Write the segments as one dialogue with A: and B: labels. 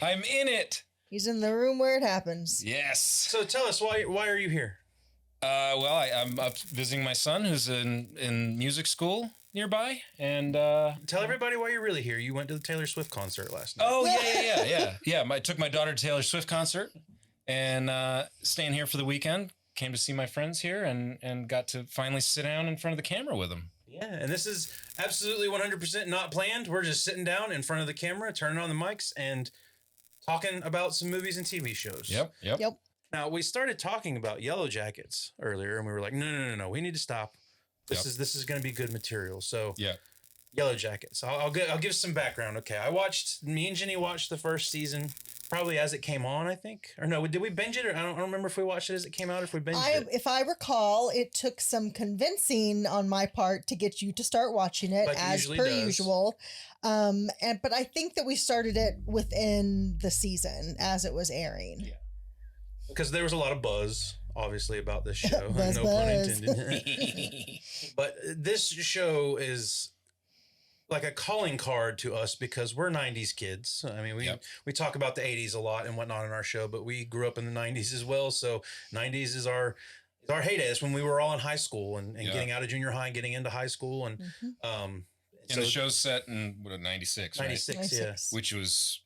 A: I'm in it.
B: He's in the room where it happens.
A: Yes.
C: So tell us, why are you here?
A: Well, I'm up visiting my son who's in music school nearby, and
C: Tell everybody why you're really here. You went to the Taylor Swift concert last night.
A: oh yeah. I took my daughter to Taylor Swift concert, and staying here for the weekend. Came to see my friends here, and got to finally sit down in front of the camera with them.
C: Yeah, and this is absolutely 100% not planned. We're just sitting down in front of the camera, turning on the mics, and talking about some movies and TV shows.
A: Yep.
C: Now, we started talking about Yellowjackets earlier, and we were like, no, we need to stop. This is going to be good material. So,
A: Yeah.
C: Yellowjackets. I'll give some background. Okay, me and Jenny watched the first season, probably as it came on, I think. Or no, did we binge it? Or I don't remember if we watched it as it came out or if we binged it.
B: If I recall, it took some convincing on my part to get you to start watching it,
C: Like it
B: as
C: usually
B: per
C: does.
B: usual. But I think that we started it within the season as it was airing.
A: Yeah.
C: Because there was a lot of buzz, obviously, about this show.
B: Buzz,
C: no
B: buzz.
C: pun intended. But this show is like a calling card to us because we're 90s kids. I mean, we talk about the 80s a lot and whatnot in our show, but we grew up in the 90s as well. So 90s is our heyday. It's when we were all in high school and getting out of junior high and getting into high school. And
A: And the show's set in 96, right?
C: 96, yeah.
A: Which was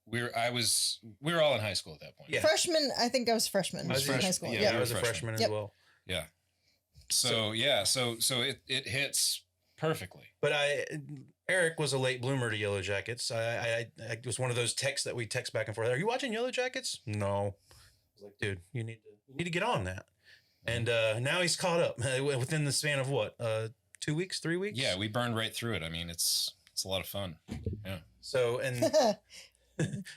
A: we were all in high school at that point.
C: Yeah.
B: Freshman, I think I was freshman
C: I was
B: in high school.
A: yeah.
C: Yeah,
B: Yeah.
C: I was a
A: Freshman.
C: freshman as
B: Yep.
C: well.
A: Yeah. So it hits perfectly.
C: But Eric was a late bloomer to Yellowjackets. I was one of those texts that we text back and forth. Are you watching Yellowjackets? No. I was like, dude, you need to get on that. And now he's caught up within the span of what? 2 weeks, 3 weeks?
A: Yeah, we burned right through it. I mean, it's a lot of fun. Yeah.
C: So, and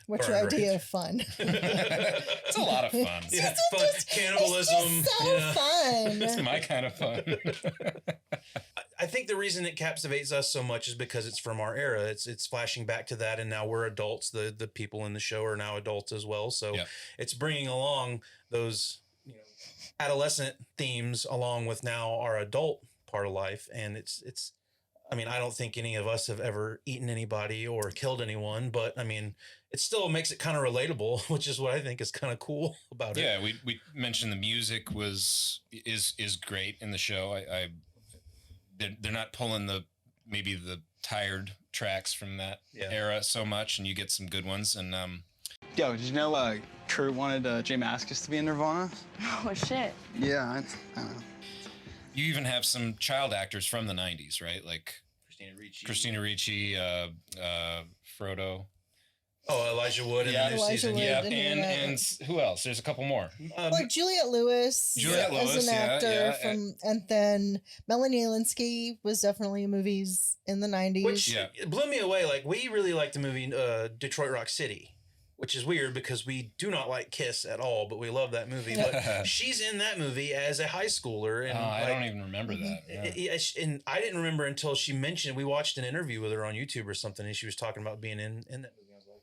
B: What's your
C: Burn
B: idea
C: rate.
B: of fun?
A: It's a lot of fun.
C: yeah, fun, cannibalism.
B: It's so
C: yeah.
B: fun.
A: It's my kind of fun.
C: I think the reason it captivates us so much is because it's from our era. It's flashing back to that, and now we're adults. The people in the show are now adults as well. So
A: Yeah.
C: it's bringing along those adolescent themes along with now our adult part of life, and it's. I mean, I don't think any of us have ever eaten anybody or killed anyone, but I mean, it still makes it kind of relatable, which is what I think is kind of cool about it.
A: Yeah, we mentioned the music is great in the show. They're not pulling maybe the tired tracks from that era so much, and you get some good ones. And
D: Yo, did you know Kurt wanted Jay Mascis to be in Nirvana?
E: Oh, shit.
D: Yeah, I don't know.
A: you even have some child actors from the 90s, right? Like Christina Ricci, Frodo.
C: Oh, Elijah Wood in the new
B: Elijah
C: season.
B: Wood.
A: Yeah,
B: didn't hear
A: and who else? There's a couple more.
B: Like Juliette Lewis,
A: Juliette
B: as
A: Lewis,
B: an actor
A: yeah.
B: and then Melanie Linsky was definitely in movies in the 90s.
C: Which
A: Yeah.
C: blew me away. Like, we really liked the movie Detroit Rock City, which is weird because we do not like Kiss at all, but we love that movie. But she's in that movie as a high schooler. And
A: I don't even remember that. Yeah.
C: And I didn't remember until she mentioned, we watched an interview with her on YouTube or something, and she was talking about being in that movie. I was like,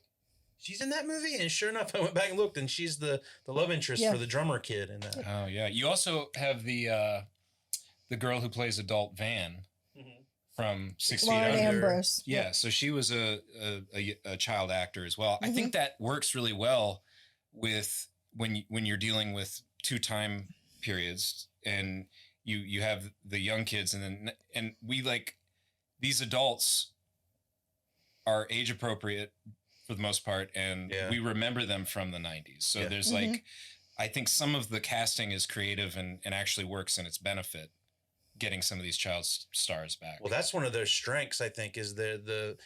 C: she's in that movie? And sure enough, I went back and looked, and she's the love interest for the drummer kid in that.
A: Oh, yeah. You also have the girl who plays adult Van from 6 Feet
B: Lauren
A: Under.
B: Ambrose.
A: Yeah, so she was a child actor as well. I think that works really well with when you're dealing with two time periods, and you have the young kids, and we like these adults are age appropriate for the most part, and we remember them from the 90s. So there's like, I think some of the casting is creative and actually works in its benefit, getting some of these child stars back.
C: Well, that's one of their strengths, I think, is the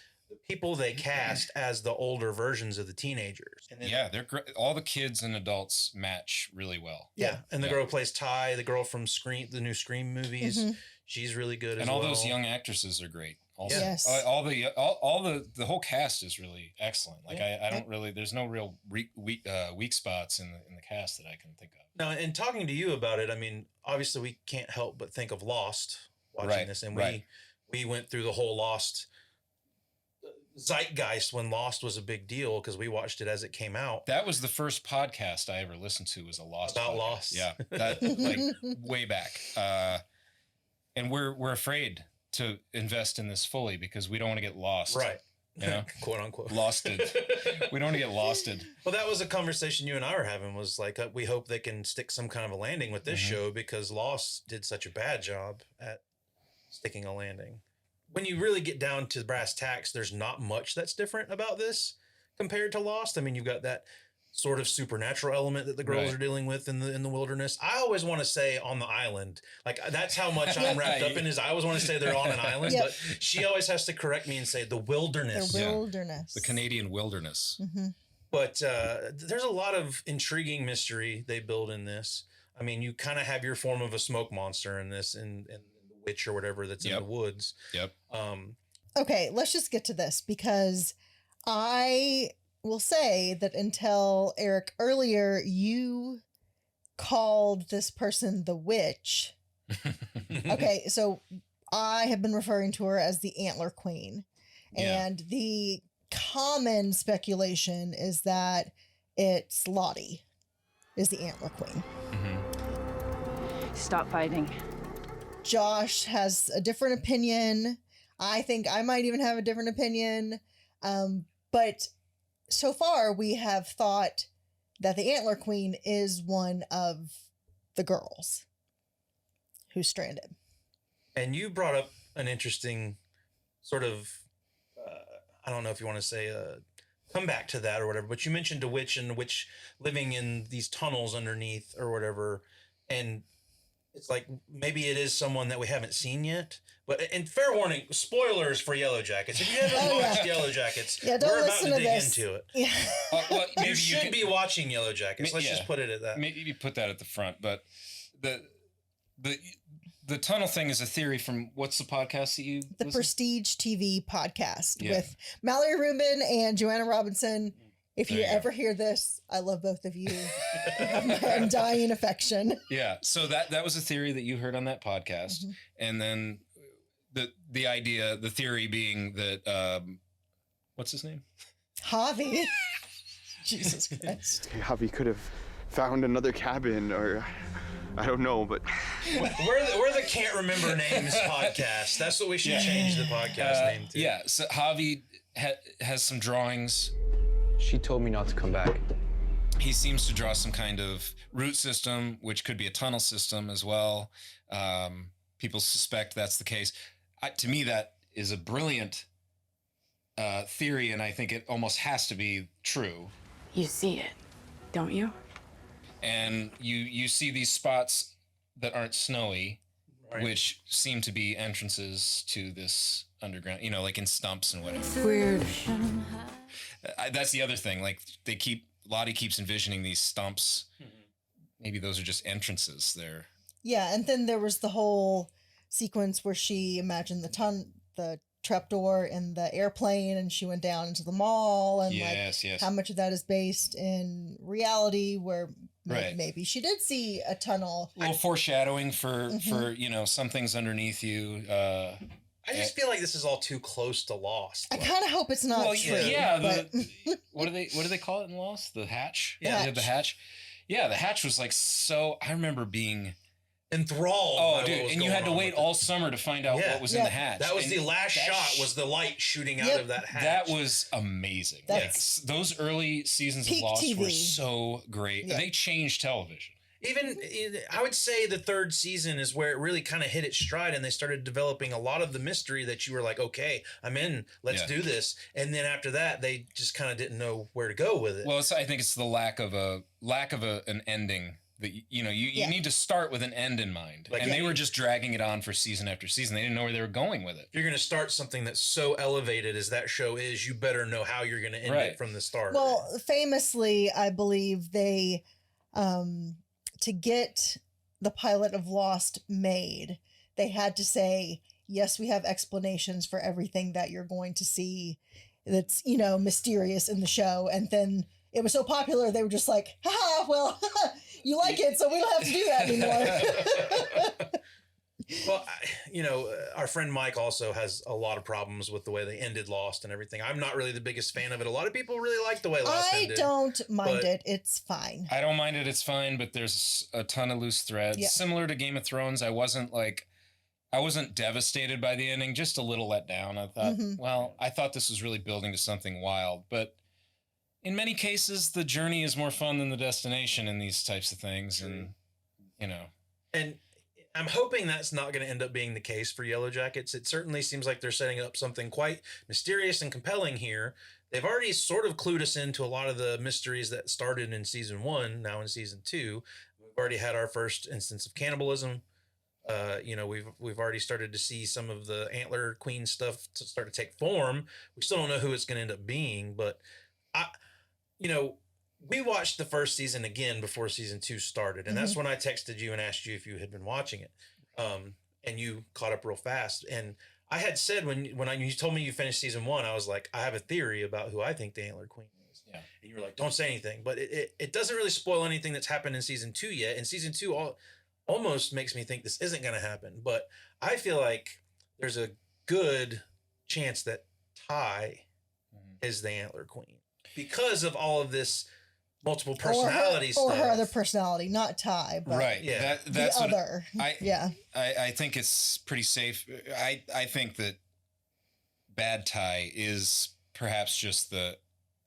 C: people they cast as the older versions of the teenagers. And then,
A: they're great. All the kids and adults match really well.
C: Yeah, and the girl who plays Ty, the girl from the new Scream movies, she's really good as
A: And
C: well.
A: all those young actresses are great. Also,
B: Yes.
A: all the whole cast is really excellent. Like I don't really, there's no real weak spots in the cast that I can think of.
C: Now, in talking to you about it, I mean, obviously we can't help but think of Lost watching this, and we went through the whole Lost zeitgeist when Lost was a big deal because we watched it as it came out.
A: That was the first podcast I ever listened to, was a Lost
C: About
A: podcast.
C: Lost.
A: Yeah, that like way back. And we're afraid to invest in this fully because we don't want to get lost.
C: Right.
A: You know?
C: Quote unquote.
A: Losted. We don't want to get losted.
C: Well, that was a conversation you and I were having, was like, we hope they can stick some kind of a landing with this show, because Lost did such a bad job at sticking a landing. When you really get down to brass tacks, there's not much that's different about this compared to Lost. I mean, you've got that sort of supernatural element that the girls are dealing with in the wilderness. I always want to say on the island. Like, that's how much I'm wrapped up in, is I always want to say they're on an island, but she always has to correct me and say the wilderness.
B: The wilderness.
A: The Canadian wilderness.
B: Mm-hmm.
C: But there's a lot of intriguing mystery they build in this. I mean, you kind of have your form of a smoke monster in this, and the witch or whatever that's in the woods.
A: Yep.
B: Okay, let's just get to this, because I will say that until Eric earlier, you called this person the witch. Okay, so I have been referring to her as the Antler Queen. And the common speculation is that it's Lottie is the Antler Queen.
E: Stop fighting.
B: Josh has a different opinion. I think I might even have a different opinion. But so far, we have thought that the Antler Queen is one of the girls who's stranded. And
C: you brought up an interesting sort of, I don't know if you want to say come back to that or whatever, but you mentioned a witch, and the witch living in these tunnels underneath or whatever. And it's like, maybe it is someone that we haven't seen yet. But, and fair warning, spoilers for Yellowjackets. If you haven't watched Yellowjackets,
B: don't
C: we're about
B: listen
C: to
B: to
C: dig
B: this.
C: into it.
B: Yeah.
A: Well, maybe
C: You should be watching Yellowjackets. Let's just put it at that.
A: Maybe you put that at the front, but the tunnel thing is a theory from, what's the podcast that you
B: The
A: listen?
B: Prestige TV podcast with Mallory Rubin and Joanna Robinson. If you ever hear this, I love both of you. You have my undying affection.
A: Yeah. So that was a theory that you heard on that podcast. And then the idea, the theory being that, what's his name?
B: Javi. Jesus Christ.
F: Javi could have found another cabin, or I don't know, but
C: We're the Can't Remember Names podcast. That's what we should change the podcast name to.
A: Yeah. So Javi has some drawings.
D: She told me not to come back.
A: He seems to draw some kind of root system, which could be a tunnel system as well. People suspect that's the case. To me, that is a brilliant theory, and I think it almost has to be true.
E: You see it, don't you?
A: And you see these spots that aren't snowy,
C: Right.
A: which seem to be entrances to this underground, like in stumps and whatever.
E: Weird.
A: That's the other thing. Like, Lottie keeps envisioning these stumps. Maybe those are just entrances there.
B: Yeah, and then there was the whole sequence where she imagined the trapdoor in the airplane, and she went down into the mall, and
A: Yes.
B: how much of that is based in reality, where
A: Right.
B: maybe she did see a tunnel.
A: A little foreshadowing for some things underneath you.
C: I just feel like this is all too close to Lost.
B: I kind of hope it's not true. But
A: What do they call it in Lost? The hatch.
C: Yeah.
A: The hatch. Yeah, the hatch was like so. I remember being
C: enthralled.
A: Oh, dude, and you had to wait all summer to find out what was in the hatch.
C: That was
A: And
C: the last shot. Was the light shooting out of that hatch?
A: That was amazing.
B: That's-
A: Those early seasons of
B: peak
A: Lost were
B: TV.
A: so great.
B: Yeah.
A: They changed television.
C: I would say the third season is where it really kind of hit its stride, and they started developing a lot of the mystery that you were like, okay, I'm in, let's do this. And then after that, they just kind of didn't know where to go with it.
A: Well, I think it's the lack of an ending. That you need to start with an end in mind, and they were just dragging it on for season after season. They didn't know where they were going with it.
C: If you're going to start something that's so elevated as that show is, you better know how you're going to end it from the start.
B: Well, famously, I believe they, to get the pilot of Lost made, they had to say, yes, we have explanations for everything that you're going to see that's, mysterious in the show. And then it was so popular, they were just like, haha, well, you like it, so we don't have to do that anymore.
C: Well, our friend Mike also has a lot of problems with the way they ended Lost and everything. I'm not really the biggest fan of it. A lot of people really like the way Lost ended.
B: I don't mind it. It's fine.
A: I don't mind it. It's fine, but there's a ton of loose threads.
B: Yeah.
A: Similar to Game of Thrones, I wasn't like I wasn't devastated by the ending, just a little let down. I thought, well, I thought this was really building to something wild, but in many cases, the journey is more fun than the destination in these types of things. And, you know,
C: and I'm hoping that's not going to end up being the case for Yellowjackets. It certainly seems like they're setting up something quite mysterious and compelling here. They've already sort of clued us into a lot of the mysteries that started in season 1, now in season 2. We've already had our first instance of cannibalism. You know, we've already started to see some of the antler queen stuff to start to take form. We still don't know who it's going to end up being, but we watched the first season again before season 2 started, and that's when I texted you and asked you if you had been watching it, and you caught up real fast. And I had said when you told me you finished season 1, I was like, I have a theory about who I think the antler queen is.
A: Yeah.
C: And you were like, don't say anything, but it doesn't really spoil anything that's happened in season 2 yet. And season 2 almost makes me think this isn't going to happen, but I feel like there's a good chance that Ty is the antler queen because of all of this multiple personality stuff.
B: Or her other personality, not Ty, but
A: right.
B: Yeah.
A: That's
B: the other.
A: I think it's pretty safe. I think that bad Ty is perhaps just the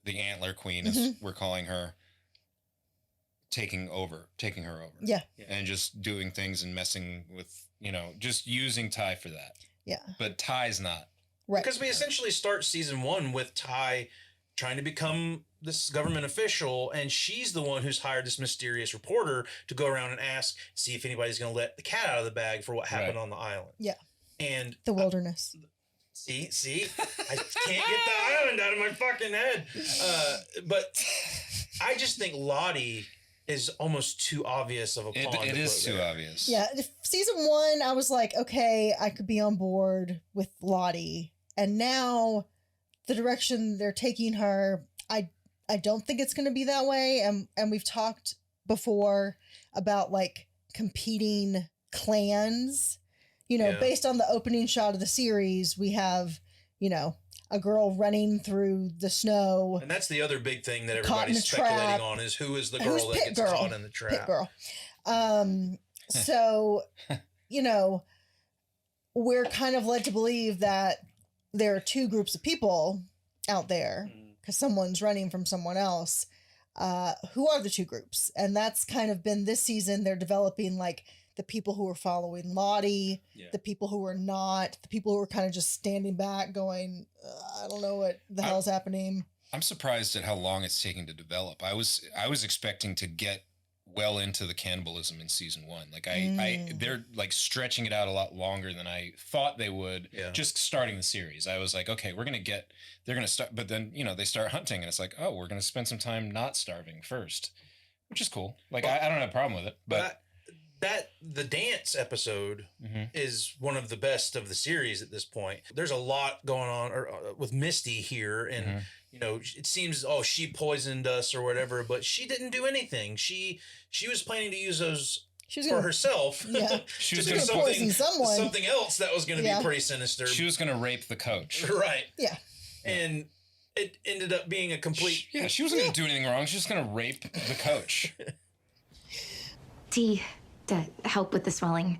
A: antler queen, as we're calling her, taking her over.
B: Yeah.
A: And just doing things and messing with, just using Ty for that.
B: Yeah.
A: But Ty's not.
B: Right.
C: Because we essentially start season 1 with Ty trying to become this government official, and she's the one who's hired this mysterious reporter to go around and see if anybody's going to let the cat out of the bag for what happened on the island.
B: Yeah.
C: And
B: the wilderness.
C: See, I can't get the island out of my fucking head. But I just think Lottie is almost too obvious of a pawn.
A: It is too obvious.
B: Yeah. Season 1, I was like, okay, I could be on board with Lottie. And now the direction they're taking her, I don't think it's going to be that way. And we've talked before about like competing clans, based on the opening shot of the series, we have, a girl running through the snow.
C: And that's the other big thing that everybody's speculating on is who is the girl that gets caught in the trap.
B: Pit girl. So, we're kind of led to believe that there are 2 groups of people out there because someone's running from someone else. Who are the 2 groups? And that's kind of been this season. They're developing like the people who are following Lottie, the people who are not, the people who are kind of just standing back going, I don't know what the hell's happening.
A: I'm surprised at how long it's taking to develop. I was expecting to get well into the cannibalism in season 1. Like they're like stretching it out a lot longer than I thought they would. Yeah. Just starting the series, I was like, okay, they're going to start, but then, they start hunting and it's like, oh, we're going to spend some time not starving first, which is cool. Like, I don't have a problem with it, but
C: the dance episode is one of the best of the series at this point. There's a lot going on with Misty here, and it seems she poisoned us or whatever, but she didn't do anything. She was planning to use those for herself.
B: Yeah,
A: she was
C: going to
B: poison someone.
C: Something else that was going to be pretty sinister.
A: She was going to rape the coach.
C: Right.
B: Yeah.
C: And it ended up being a complete.
A: She wasn't going to do anything wrong. She was just going to rape the coach.
G: Tea to help with the swelling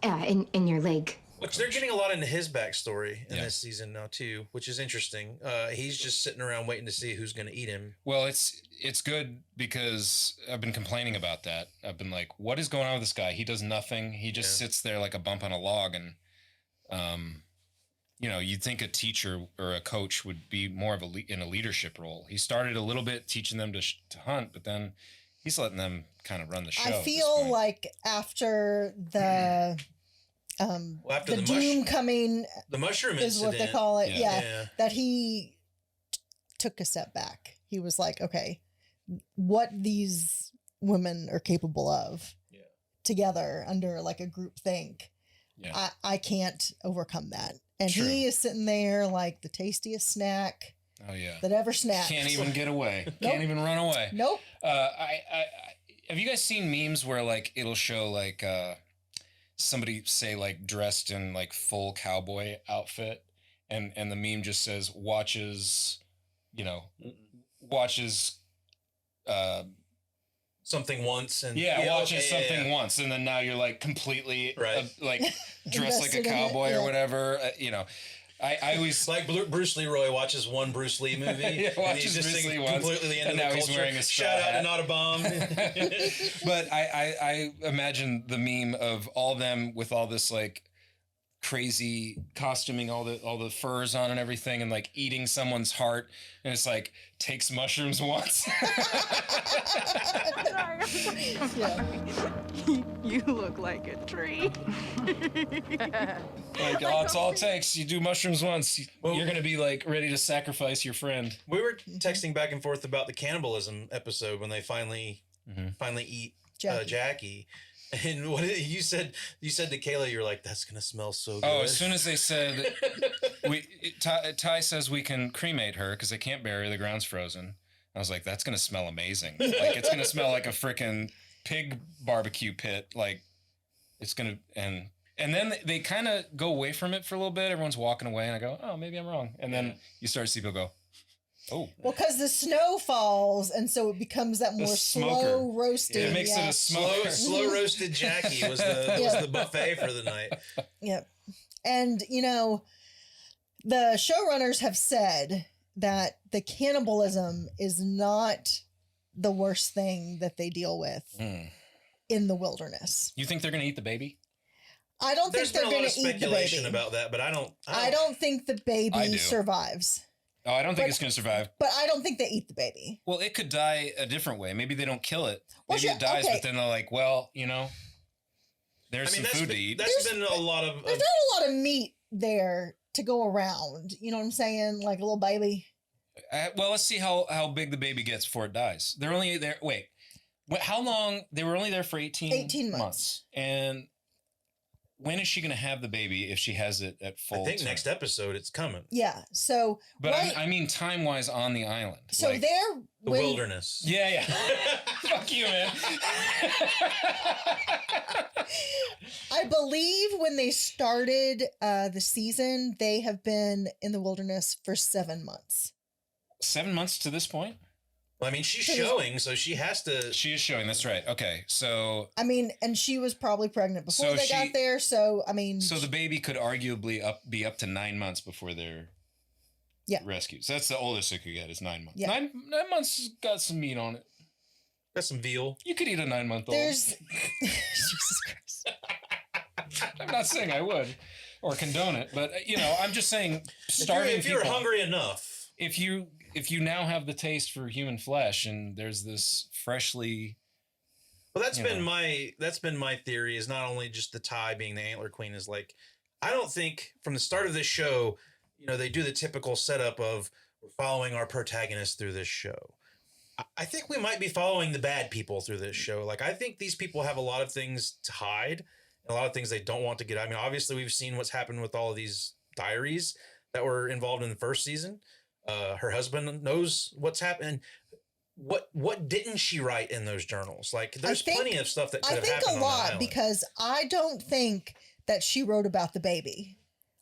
G: in your leg.
C: Which they're getting a lot into his backstory in this season now too, which is interesting. He's just sitting around waiting to see who's going to eat him.
A: Well, it's good because I've been complaining about that. I've been like, what is going on with this guy? He does nothing. He just sits there like a bump on a log. And, you'd think a teacher or a coach would be more of in a leadership role. He started a little bit teaching them to hunt, but then he's letting them kind of run the show.
B: I feel like after the the doom coming,
C: the mushroom
B: is
C: incident,
B: what they call it. Yeah. That he took a step back. He was like, okay, what these women are capable of together under like a group think. Yeah. I can't overcome that. And he is sitting there like the tastiest snack.
A: Oh yeah,
B: that ever snapped.
A: Can't even get away. Can't even run away.
B: Nope.
A: Have you guys seen memes where like it'll show like somebody say like dressed in like full cowboy outfit, and the meme just says watches
C: something once and
A: watching something once, and then now you're like completely like dressed like a
B: Invested in it,
A: cowboy
B: yeah.
A: or whatever. I always
C: like Bruce Leroy watches one Bruce Lee movie and he's just
A: Bruce Lee
C: completely into
A: and
C: the
A: now
C: culture.
A: he's wearing a straw
C: Shout out
A: hat.
C: to Not a Bomb.
A: But I imagine the meme of all them with all this like crazy costuming, all the furs on and everything, and like eating someone's heart, and it's like takes mushrooms once.
B: Yeah.
E: You look like a tree.
A: Like, it's all it takes. You do mushrooms once, you're gonna be like ready to sacrifice your friend.
C: We were texting back and forth about the cannibalism episode when they finally eat Jackie. And what you said to Kayla, you were like, "That's gonna smell so good."
A: Oh, as soon as they said, Ty says we can cremate her because they can't bury her, the ground's frozen. I was like, that's gonna smell amazing. Like it's gonna smell like a freaking pig barbecue pit. Like it's gonna and then they kind of go away from it for a little bit. Everyone's walking away, and I go, oh, maybe I'm wrong. And then you start to see people go, oh.
B: Well, because the snow falls, and so it becomes that more slow roasting.
A: Yeah, it makes it a smoker.
C: Slow roasted Jackie was the buffet for the night.
B: Yep. And, the showrunners have said that the cannibalism is not the worst thing that they deal with in the wilderness.
A: You think they're going to eat the baby?
B: I don't
C: There's
B: think they're
C: been a
B: going
C: lot
B: to
C: of
B: eat the
C: speculation
B: baby.
C: about that, but I don't
B: I don't think the
A: I
B: baby
A: do.
B: survives.
A: Oh, I don't think it's going to survive.
B: But I don't think they eat the baby.
A: Well, it could die a different way. Maybe they don't kill it.
B: Well,
A: Maybe it dies,
B: okay.
A: but then they're like, well, there's some food to eat.
C: That's been a lot of.
B: There's not a lot of meat there to go around. You know what I'm saying? Like a little baby.
A: Well, let's see how big the baby gets before it dies. They're only there. Wait, how long? They were only there for 18
B: months.
A: And when is she going to have the baby if she has it at full?
C: I think
A: time?
C: next episode it's coming.
B: Yeah. So,
A: But I mean, time wise on the island.
B: So
A: like,
B: they're
C: The wilderness.
A: Yeah. Fuck you, man.
B: I believe when they started the season, they have been in the wilderness for 7 months.
A: 7 months to this point?
C: Well, I mean, she's showing, so she has to.
A: She is showing. That's right. Okay, so
B: I mean, and she was probably pregnant before they got there. So I mean,
A: so the baby could arguably be up to 9 months before they're rescued. So that's the oldest it could get is 9 months.
B: Yeah.
A: 9 months has got some meat on it.
C: Got some veal.
A: You could eat a 9-month-old.
B: There's Jesus Christ.
A: I'm not saying I would or condone it, but I'm just saying starving
C: if you're
A: people.
C: hungry enough.
A: If you now have the taste for human flesh and there's this freshly.
C: Well, that's been my theory is not only just the Ty being the antler queen is like, I don't think from the start of this show, they do the typical setup of we're following our protagonist through this show. I think we might be following the bad people through this show. Like, I think these people have a lot of things to hide and a lot of things they don't want to get. I mean, obviously we've seen what's happened with all of these diaries that were involved in the first season. Her husband knows what's happened. What didn't she write in those journals? Like, there's plenty of stuff that could have happened.
B: I think a lot because I don't think that she wrote about the baby.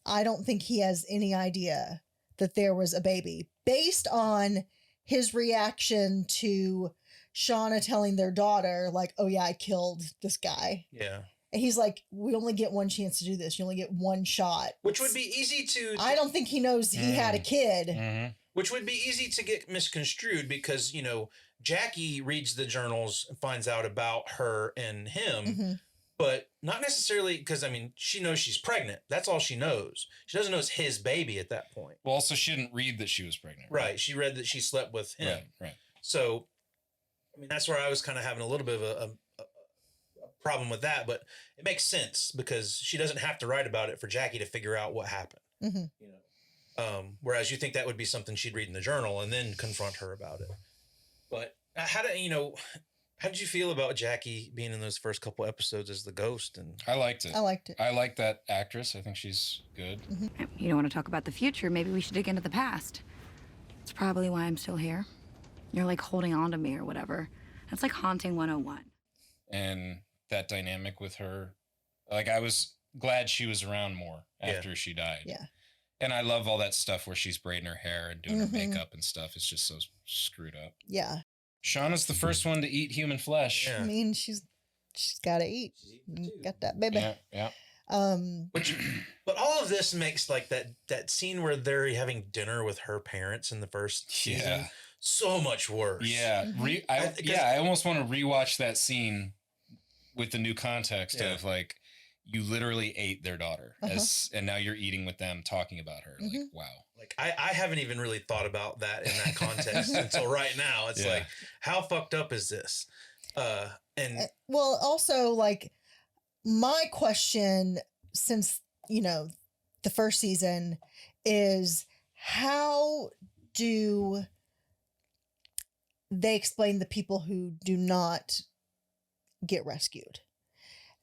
B: I don't think he has any idea that there was a baby based on his reaction to Shauna telling their daughter, like, "Oh yeah, I killed this guy."
C: Yeah.
B: And he's like, "We only get one chance to do this. You only get one shot."
C: Which would be easy to.
B: I don't think he knows he had a kid.
A: Mm-hmm.
C: Which would be easy to get misconstrued because, Jackie reads the journals and finds out about her and him,
B: Mm-hmm.
C: but not necessarily because, I mean, she knows she's pregnant. That's all she knows. She doesn't know it's his baby at that point.
A: Well, also, she didn't read that she was pregnant.
C: Right. She read that she slept with him.
A: Right.
C: So, I mean, that's where I was kind of having a little bit of a problem with that, but it makes sense because she doesn't have to write about it for Jackie to figure out what happened.
B: Mm-hmm.
C: Whereas you think that would be something she'd read in the journal and then confront her about it. But how did you feel about Jackie being in those first couple episodes as the ghost? And
A: I liked it.
B: I liked it.
A: I like that actress. I think she's good.
B: Mm-hmm.
H: You don't want to talk about the future. Maybe we should dig into the past. It's probably why I'm still here. You're like holding on to me or whatever. That's like haunting 101.
A: And that dynamic with her, like I was glad she was around more after she died.
B: Yeah.
A: And I love all that stuff where she's braiding her hair and doing her makeup and stuff. It's just so screwed up.
B: Yeah.
A: Shauna's the first one to eat human flesh.
C: Yeah.
B: I mean, she's got to eat. Got that baby.
A: Yeah.
C: But all of this makes like that scene where they're having dinner with her parents in the first season so much worse.
A: Yeah. I almost want to rewatch that scene with the new context of like, you literally ate their daughter and now you're eating with them, talking about her. Like, wow.
C: Like I haven't even really thought about that in that context until right now. It's like, how fucked up is this? And
B: well, also like my question since, the first season is how do they explain the people who do not get rescued?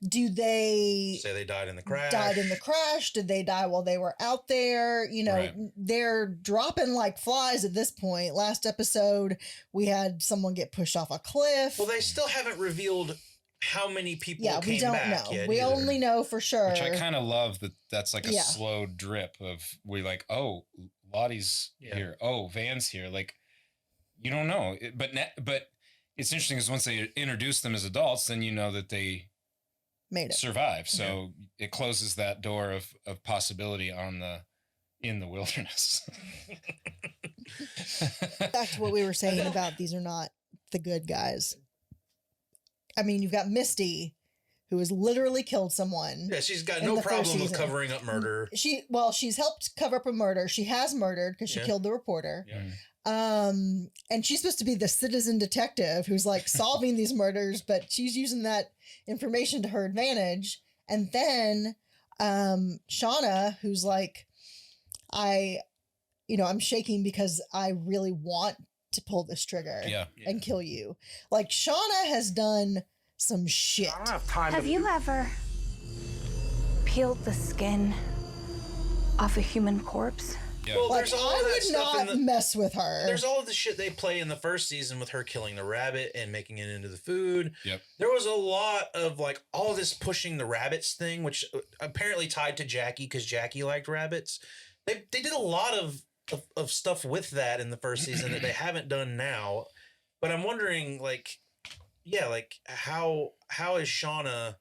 B: Do they
C: say they died in the crash?
B: Did they die while they were out there?
A: Right.
B: They're dropping like flies at this point. Last episode, we had someone get pushed off a cliff.
C: Well, they still haven't revealed how many people came
B: we don't
C: back
B: know.
C: yet
B: We
C: either.
B: only know for sure.
A: Which I kind of love that's like a slow drip of we're like, oh, Lottie's here. Oh, Van's here. Like, you don't know. But it's interesting because once they introduce them as adults, then you know that they
B: made it,
A: survive. So it closes that door of possibility in the wilderness.
B: Back to what we were saying about these are not the good guys. I mean, you've got Misty, who has literally killed someone.
C: Yeah, she's got no problem with covering up murder.
B: She's helped cover up a murder. She has murdered because she killed the reporter.
C: Yeah.
B: And she's supposed to be the citizen detective who's like solving these murders, but she's using that information to her advantage. And then Shauna, who's like, I'm shaking because I really want to pull this trigger and kill you. Like, Shauna has done some shit.
I: I don't have time.
E: Have you ever peeled the skin off a human corpse?
A: Yeah.
C: Well,
B: Like,
C: there's all of that
B: I would
C: stuff
B: not mess with her.
C: There's all of the shit they play in the first season with her killing the rabbit and making it into the food.
A: Yep.
C: There was a lot of like all this pushing the rabbits thing, which apparently tied to Jackie because Jackie liked rabbits. They did a lot of stuff with that in the first season that they haven't done now. But I'm wondering, like, how is Shauna,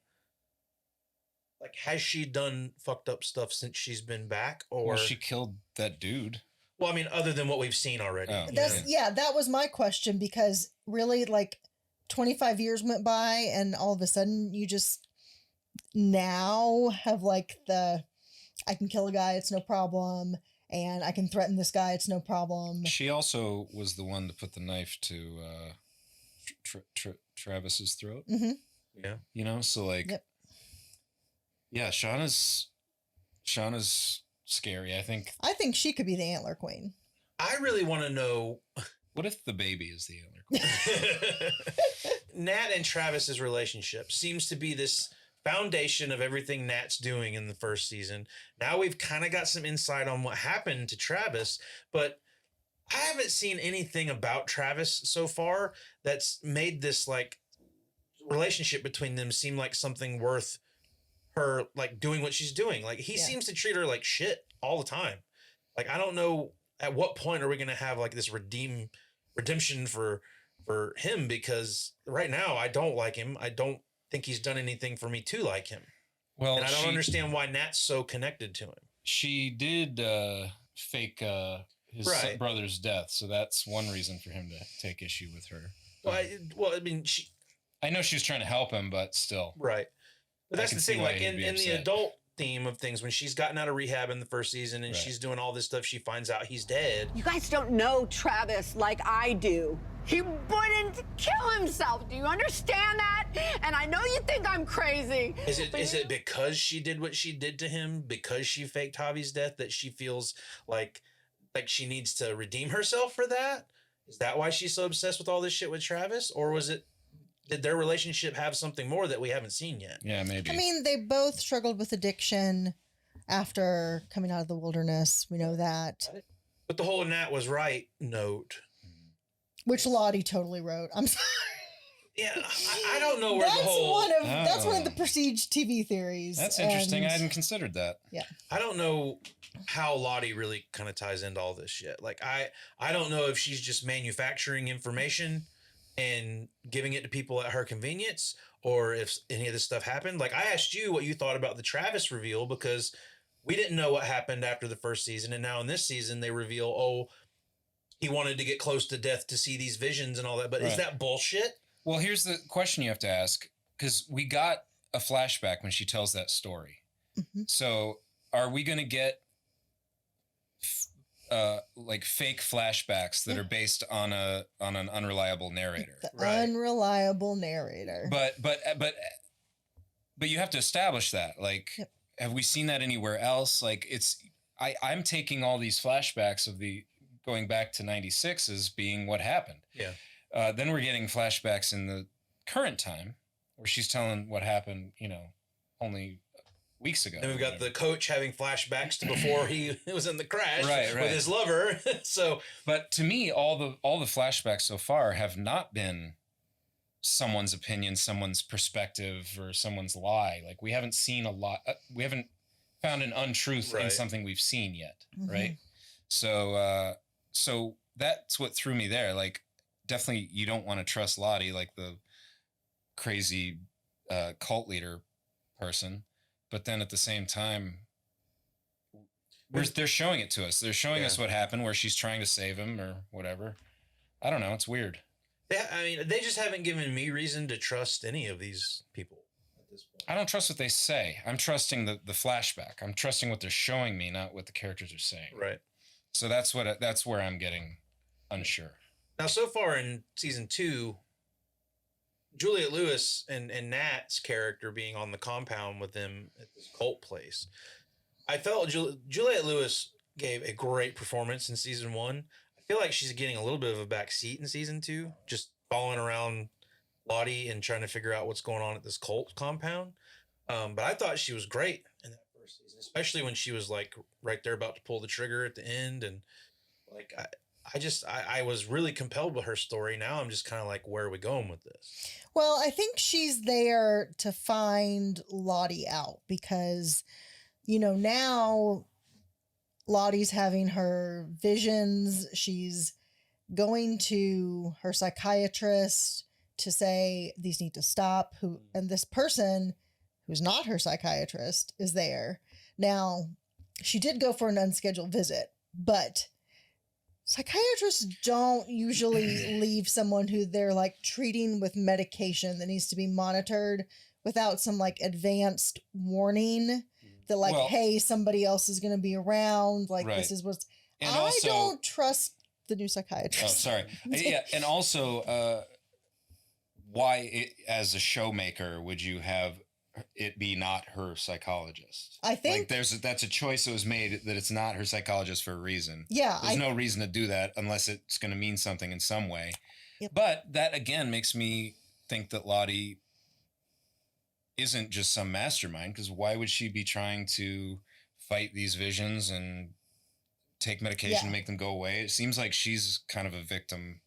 C: like, has she done fucked up stuff since she's been back? Or
A: she killed that dude.
C: Well, I mean, other than what we've seen already.
A: Oh,
B: that was my question, because really, like, 25 years went by and all of a sudden you just now have like I can kill a guy, it's no problem. And I can threaten this guy, it's no problem.
A: She also was the one to put the knife to Travis's throat.
C: Yeah.
A: So like, Shauna's scary. I think
B: she could be the antler queen.
C: I really want to know.
A: What if the baby is the antler queen?
C: Nat and Travis's relationship seems to be this foundation of everything Nat's doing in the first season. Now we've kind of got some insight on what happened to Travis, but I haven't seen anything about Travis so far that's made this like relationship between them seem like something worth her like doing what she's doing. Like he seems to treat her like shit all the time. Like I don't know at what point are we going to have like this redemption for him, because right now I don't like him. I don't think he's done anything for me to like him. Well, and I don't understand why Nat's so connected to him.
A: She did fake his brother's death, so that's one reason for him to take issue with her. I know she was trying to help him, but still.
C: Right. But that's the thing, like in the adult theme of things, when she's gotten out of rehab in the first season and she's doing all this stuff, she finds out he's dead.
J: You guys don't know Travis like I do. He wouldn't kill himself. Do you understand that? And I know you think I'm crazy.
C: Is it because she did what she did to him, because she faked Javi's death, that she feels like she needs to redeem herself for that? Is that why she's so obsessed with all this shit with Travis? Or did their relationship have something more that we haven't seen yet?
A: Yeah, maybe.
B: I mean, they both struggled with addiction after coming out of the wilderness. We know that.
C: But the whole Nat was right note,
B: which Lottie totally wrote. I'm sorry.
C: Yeah, I don't know where
B: that's one of the Prestige TV theories.
A: That's interesting. I hadn't considered that.
B: Yeah.
C: I don't know how Lottie really kind of ties into all this shit. Like I don't know if she's just manufacturing information and giving it to people at her convenience, or if any of this stuff happened. Like, I asked you what you thought about the Travis reveal, because we didn't know what happened after the first season. And now in this season, they reveal, oh, he wanted to get close to death to see these visions and all that. But is that bullshit? Well,
A: here's the question you have to ask, because we got a flashback when she tells that story. Mm-hmm. So are we going to get like fake flashbacks that are based on an unreliable narrator?
B: The unreliable narrator.
A: But you have to establish that. Like, have we seen that anywhere else? Like, I'm taking all these flashbacks of the going back to 96 as being what happened.
C: Yeah.
A: Then we're getting flashbacks in the current time where she's telling what happened, only weeks ago.
C: Then we've got the coach having flashbacks to before he was in the crash
A: right.
C: with his lover. So,
A: but to me, all the flashbacks so far have not been someone's opinion, someone's perspective, or someone's lie. Like, we haven't seen a lot. We haven't found an untruth in something we've seen yet. Mm-hmm. Right. So that's what threw me there. Like, definitely you don't want to trust Lottie, like the crazy cult leader person. But then at the same time, they're showing it to us. They're showing us what happened, where she's trying to save him or whatever. I don't know. It's weird.
C: They just haven't given me reason to trust any of these people at this point.
A: I don't trust what they say. I'm trusting the flashback. I'm trusting what they're showing me, not what the characters are saying.
C: Right.
A: So that's where I'm getting unsure.
C: Now, so far in season 2, Juliette Lewis and Nat's character being on the compound with them at this cult place, I felt Juliette Lewis gave a great performance in season 1. I feel like she's getting a little bit of a back seat in season 2, just following around Lottie and trying to figure out what's going on at this cult compound. But I thought she was great in that first season, especially when she was like right there about to pull the trigger at the end. And like, I was really compelled with her story. Now I'm just kind of like, where are we going with this?
B: Well, I think she's there to find Lottie out because, now Lottie's having her visions. She's going to her psychiatrist to say these need to stop. And this person who's not her psychiatrist is there. Now, she did go for an unscheduled visit, but psychiatrists don't usually leave someone who they're like treating with medication that needs to be monitored without some like advanced warning that like, hey, somebody else is going to be around. Like this is what's, and I also don't trust the new psychiatrist.
A: Oh, sorry. Yeah. And also, why as a showmaker would you have it be not her psychologist?
B: I think
A: like that's a choice that was made that it's not her psychologist for a reason.
B: Yeah.
A: There's no reason to do that unless it's going to mean something in some way.
B: Yep.
A: But that again makes me think that Lottie isn't just some mastermind, because why would she be trying to fight these visions and take medication to make them go away? It seems like she's kind of a victim.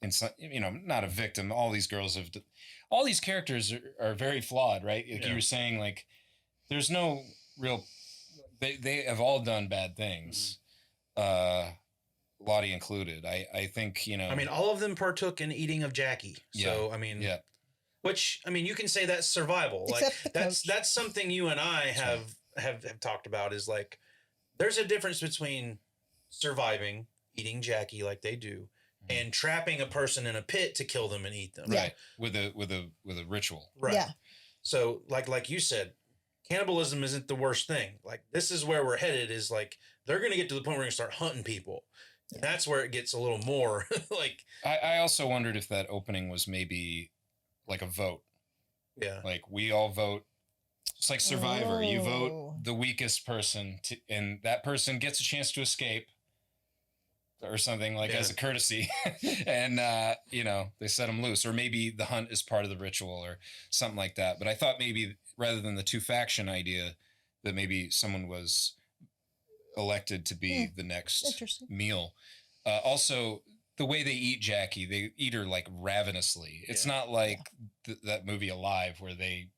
A: Not a victim. All these girls all these characters are very flawed, right? Like you were saying, like there's no real, they have all done bad things. Lottie included. I think,
C: all of them partook in eating of Jackie. So, which, you can say that's survival.
B: Except
C: like that's something you and I have talked about is like, there's a difference between surviving, eating Jackie like they do, and trapping a person in a pit to kill them and eat them.
A: Right. With a ritual.
C: Right.
B: Yeah.
C: So like you said, cannibalism isn't the worst thing. Like this is where we're headed is like, they're going to get to the point where we're going to start hunting people. And that's where it gets a little more like.
A: I also wondered if that opening was maybe like a vote.
C: Yeah.
A: Like we all vote. It's like Survivor. You vote the weakest person and that person gets a chance to escape. Or something like as a courtesy and they set them loose, or maybe the hunt is part of the ritual or something like that. But I thought maybe rather than the 2-faction idea that maybe someone was elected to be the next meal. Also the way they eat Jackie, they eat her like ravenously. It's not like that movie Alive where they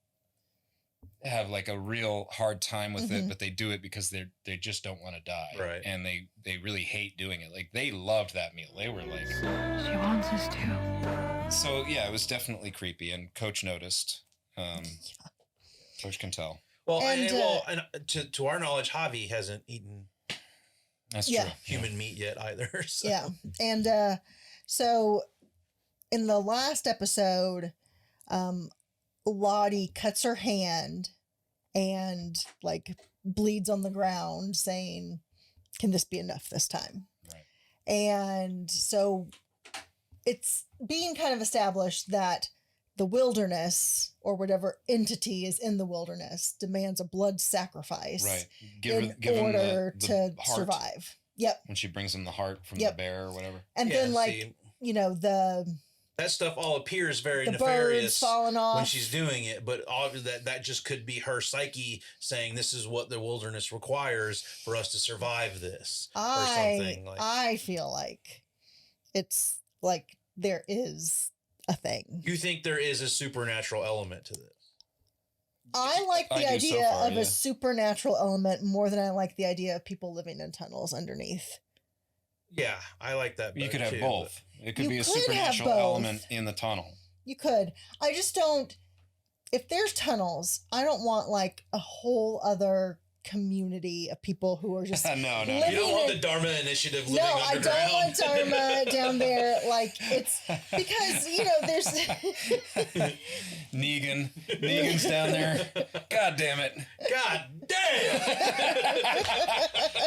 A: have like a real hard time with it, but they do it because they just don't want to die.
C: Right.
A: And they really hate doing it. Like they loved that meal. They were like,
H: She wants responses too.
A: So yeah, it was definitely creepy, and Coach noticed. Coach can tell.
C: Well, and to our knowledge, Javi hasn't eaten
A: That's
B: Yeah.
A: true.
C: human meat yet either. So.
B: Yeah. And so in the last episode, Lottie cuts her hand and like bleeds on the ground, saying, "Can this be enough this time?"
A: Right.
B: And so it's being kind of established that the wilderness, or whatever entity is in the wilderness, demands a blood sacrifice
A: Right.
B: in
A: Give him
B: order
A: the
B: to
A: heart
B: survive. Yep.
A: when she brings him the heart from
B: Yep.
A: the bear or whatever.
B: And
C: Yeah,
B: then like,
C: see,
B: that
C: stuff all appears very
B: the birds
C: nefarious
B: falling off
C: when she's doing it, but obviously that just could be her psyche saying this is what the wilderness requires for us to survive this or something. Like,
B: I feel like it's like there is a thing.
C: you think there is a supernatural element to this?
B: I like the
A: I do so
B: idea
A: far,
B: of
A: yeah.
B: a supernatural element more than I like the idea of people living in tunnels underneath.
C: Yeah, I like that.
A: You
C: better
A: could have
C: too,
A: both. It could
B: You
A: be a
B: could have
A: supernatural
B: both.
A: element in the tunnel.
B: You could. I just don't. If there's tunnels, I don't want like a whole other community of people who are just
A: No.
C: but
B: living
C: you don't want
B: in-
C: the Dharma Initiative living
B: No, I
C: underground.
B: don't want Dharma down there. Like it's because there's
A: Negan's down there. God damn it.
C: God damn!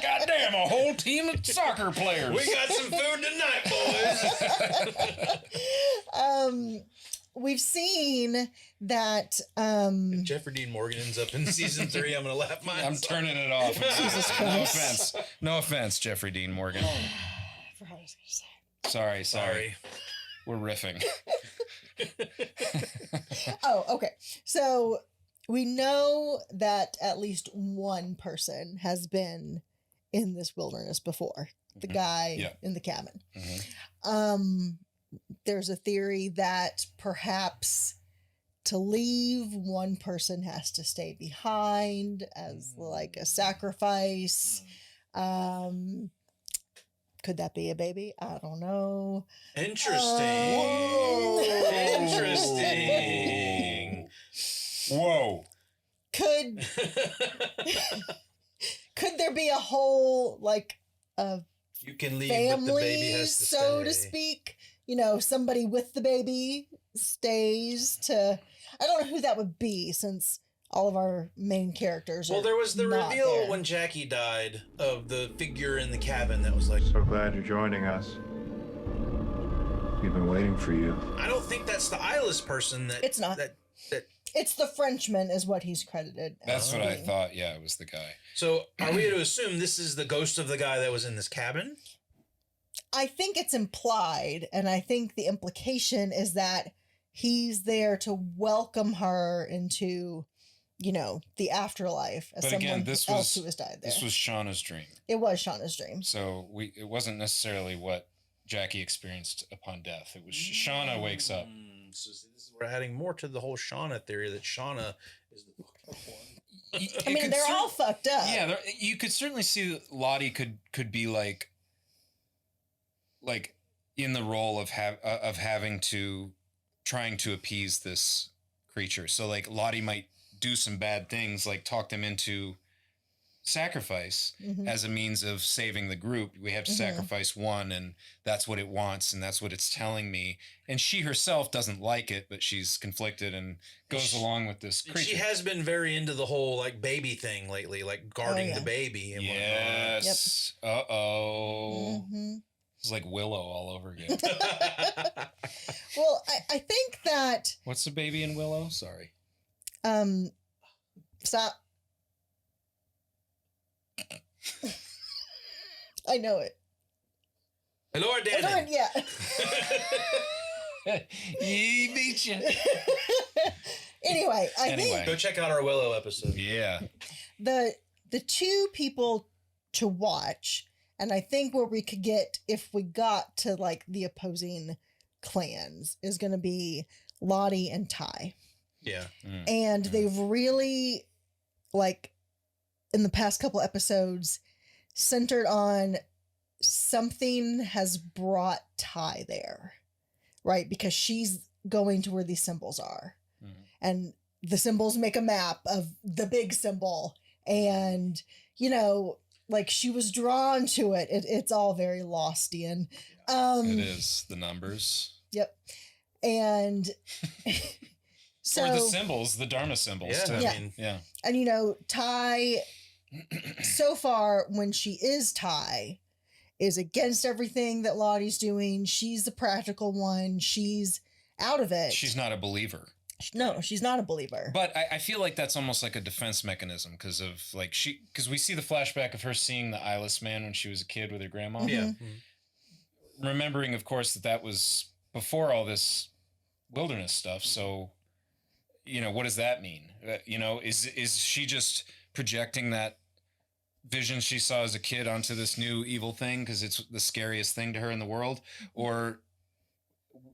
A: God damn, a whole team of soccer players.
C: We got some food tonight, boys.
B: We've seen that
C: If Jeffrey Dean Morgan ends up in season 3, I'm gonna laugh my
A: I'm
C: ass off.
A: turning it off.
B: Jesus
A: No
B: Christ.
A: offense. No offense, Jeffrey Dean Morgan.
B: I forgot what I was gonna say.
A: Sorry. We're riffing.
B: Oh, okay. So we know that at least one person has been in this wilderness before. The guy
A: Yeah.
B: in the cabin.
A: Mhm.
B: There's a theory that perhaps to leave, one person has to stay behind as like a sacrifice. Could that be a baby? I don't know.
C: Interesting.
B: Whoa.
C: Interesting.
A: Whoa.
B: Could there be a whole like a
C: You can leave, but the baby
B: family,
C: has to
B: so to
C: stay.
B: speak? Somebody with the baby stays to. I don't know who that would be, since all of our main characters.
C: Well,
B: are
C: there was the
B: not
C: reveal
B: there.
C: when Jackie died of the figure in the cabin that was like,
I: So glad you're joining us. We've been waiting for you.
C: I don't think that's the eyeless person that.
B: It's not.
C: That,
B: It's the Frenchman, is what he's credited.
A: That's
B: as
A: what I
B: being.
A: thought. Yeah, it was the guy.
C: so are we to assume this is the ghost of the guy that was in this cabin?
B: I think it's implied, and I think the implication is that he's there to welcome her into, the afterlife as
A: But
B: someone
A: again, this
B: else
A: was
B: who has died there.
A: This was Shauna's dream.
B: It was Shauna's dream.
A: So it wasn't necessarily what Jackie experienced upon death. It was Shauna wakes up.
C: So see, we're adding more to the whole Shauna theory that Shauna is the fucking one.
B: I mean, they're all fucked up.
A: Yeah, you could certainly see Lottie could be like in the role of trying to appease this creature. So like Lottie might do some bad things, like talk them into sacrifice as a means of saving the group. We have to sacrifice one, and that's what it wants, and that's what it's telling me. And she herself doesn't like it, but she's conflicted and goes along with this creature.
C: She has been very into the whole like baby thing lately, like guarding the baby and
A: yes. Uh-oh.
B: Mm-hmm.
A: It's like Willow all over again.
B: Well, I think that
A: What's the baby in Willow? Sorry.
B: stop. I know it.
C: Hello, Danny.
B: Yeah.
A: He beat you.
B: Anyway, I think
C: Go check out our Willow episode.
A: Yeah.
B: the two people to watch, and I think where we could get if we got to like the opposing clans, is going to be Lottie and Ty.
C: Yeah.
B: And they've really, like, in the past couple episodes, centered on something has brought Ty there. right? Because she's going to where these symbols are.
A: Mhm.
B: And the symbols make a map of the big symbol. And, like she was drawn to it. It's all very Lostian.
A: It is the numbers.
B: Yep. And so
A: or the symbols, the Dharma symbols.
C: Yeah,
A: too.
C: I
B: Yeah.
C: mean,
A: Yeah.
B: and Ty so far when she is Ty is against everything that Lottie's doing. She's the practical one. She's out of it.
A: She's not a believer.
B: No, she's not a believer.
A: But I feel like that's almost like a defense mechanism because we see the flashback of her seeing the eyeless man when she was a kid with her grandma.
C: yeah.
A: Remembering, of course, that was before all this wilderness stuff. So, what does that mean? Is she just projecting that vision she saw as a kid onto this new evil thing because it's the scariest thing to her in the world? Or